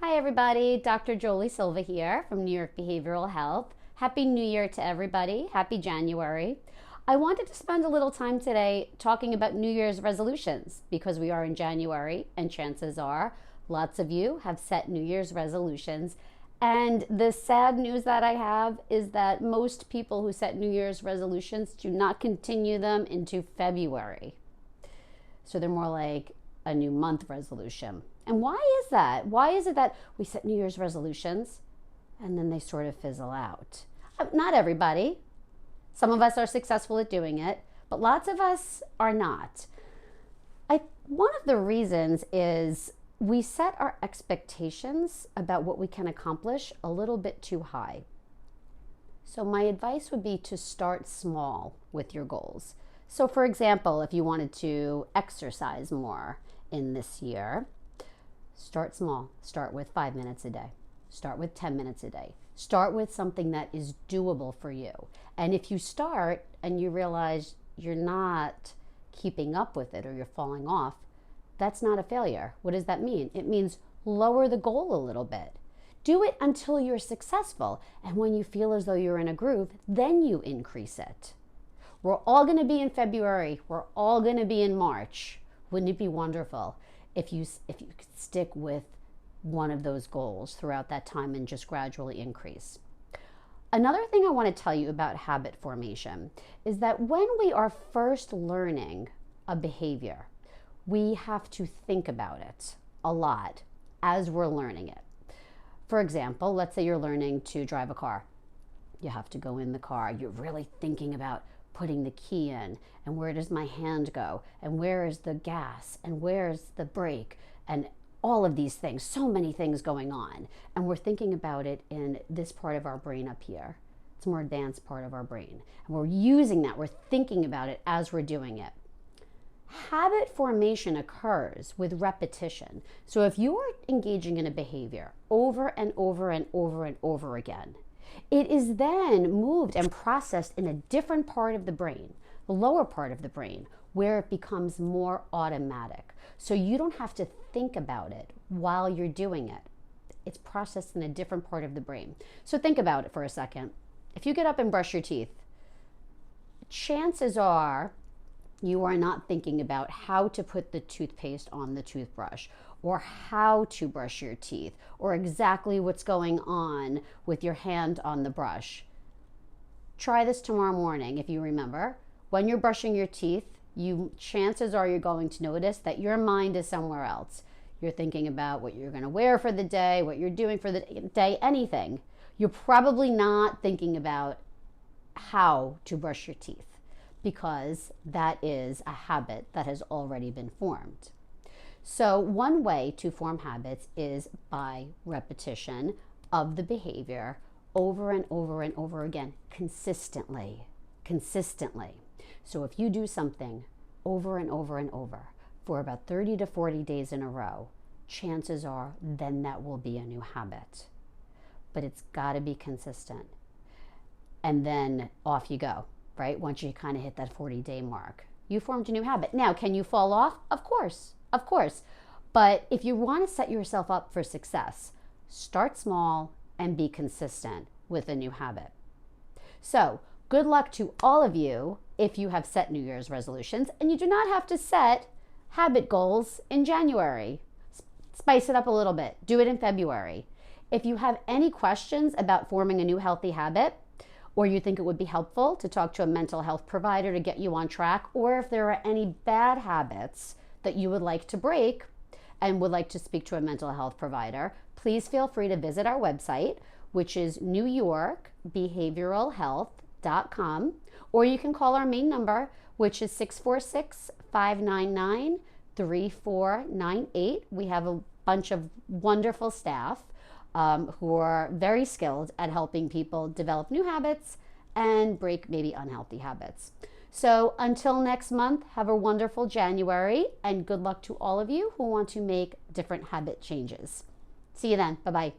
Hi everybody, Dr. Jolie Silva here from New York Behavioral Health. Happy New Year to everybody. Happy January. I wanted to spend a little time today talking about New Year's resolutions because we are in January and chances are lots of you have set New Year's resolutions. And the sad news that I have is that most people who set New Year's resolutions do not continue them into February. So they're more like a new month resolution. And why is that? Why is it that we set New Year's resolutions and then they sort of fizzle out? Not everybody. Some of us are successful at doing it, but lots of us are not. One of the reasons is we set our expectations about what we can accomplish a little bit too high. So my advice would be to start small with your goals. So for example, if you wanted to exercise more in this year, start small. Start with 5 minutes a day. Start with 10 minutes a day. Start with something that is doable for you. And if you start and you realize you're not keeping up with it or you're falling off, that's not a failure. What does that mean? It means lower the goal a little bit. Do it until you're successful. And when you feel as though you're in a groove, then you increase it. We're all going to be in February. We're all going to be in March. Wouldn't it be wonderful if you could stick with one of those goals throughout that time and just gradually increase? Another thing I want to tell you about habit formation is that when we are first learning a behavior, we have to think about it a lot as we're learning it. For example, let's say you're learning to drive a car. You have to go in the car. You're really thinking about putting the key in and where does my hand go and where is the gas and where's the brake and all of these things, so many things going on. And we're thinking about it in this part of our brain up here. It's a more advanced part of our brain. And we're using that, we're thinking about it as we're doing it. Habit formation occurs with repetition. So if you are engaging in a behavior over and over and over and over again, it is then moved and processed in a different part of the brain, the lower part of the brain, where it becomes more automatic. So you don't have to think about it while you're doing it. It's processed in a different part of the brain. So think about it for a second. If you get up and brush your teeth, chances are you are not thinking about how to put the toothpaste on the toothbrush or how to brush your teeth or exactly what's going on with your hand on the brush. Try this tomorrow morning if you remember. When you're brushing your teeth, chances are you're going to notice that your mind is somewhere else. You're thinking about what you're going to wear for the day, what you're doing for the day, anything. You're probably not thinking about how to brush your teeth, because that is a habit that has already been formed. So one way to form habits is by repetition of the behavior over and over and over again, consistently. So if you do something over and over and over for about 30 to 40 days in a row, chances are then that will be a new habit. But it's got to be consistent. And then off you go. Right? Once you kind of hit that 40-day mark, you formed a new habit. Now, can you fall off? Of course. But if you want to set yourself up for success, start small and be consistent with a new habit. So good luck to all of you if you have set New Year's resolutions, and you do not have to set habit goals in January. Spice it up a little bit. Do it in February. If you have any questions about forming a new healthy habit, or you think it would be helpful to talk to a mental health provider to get you on track, or if there are any bad habits that you would like to break and would like to speak to a mental health provider, please feel free to visit our website, which is newyorkbehavioralhealth.com, or you can call our main number, which is 646-599-3498. We have a bunch of wonderful staff who are very skilled at helping people develop new habits and break maybe unhealthy habits. So until next month, have a wonderful January, and good luck to all of you who want to make different habit changes. See you then. Bye-bye.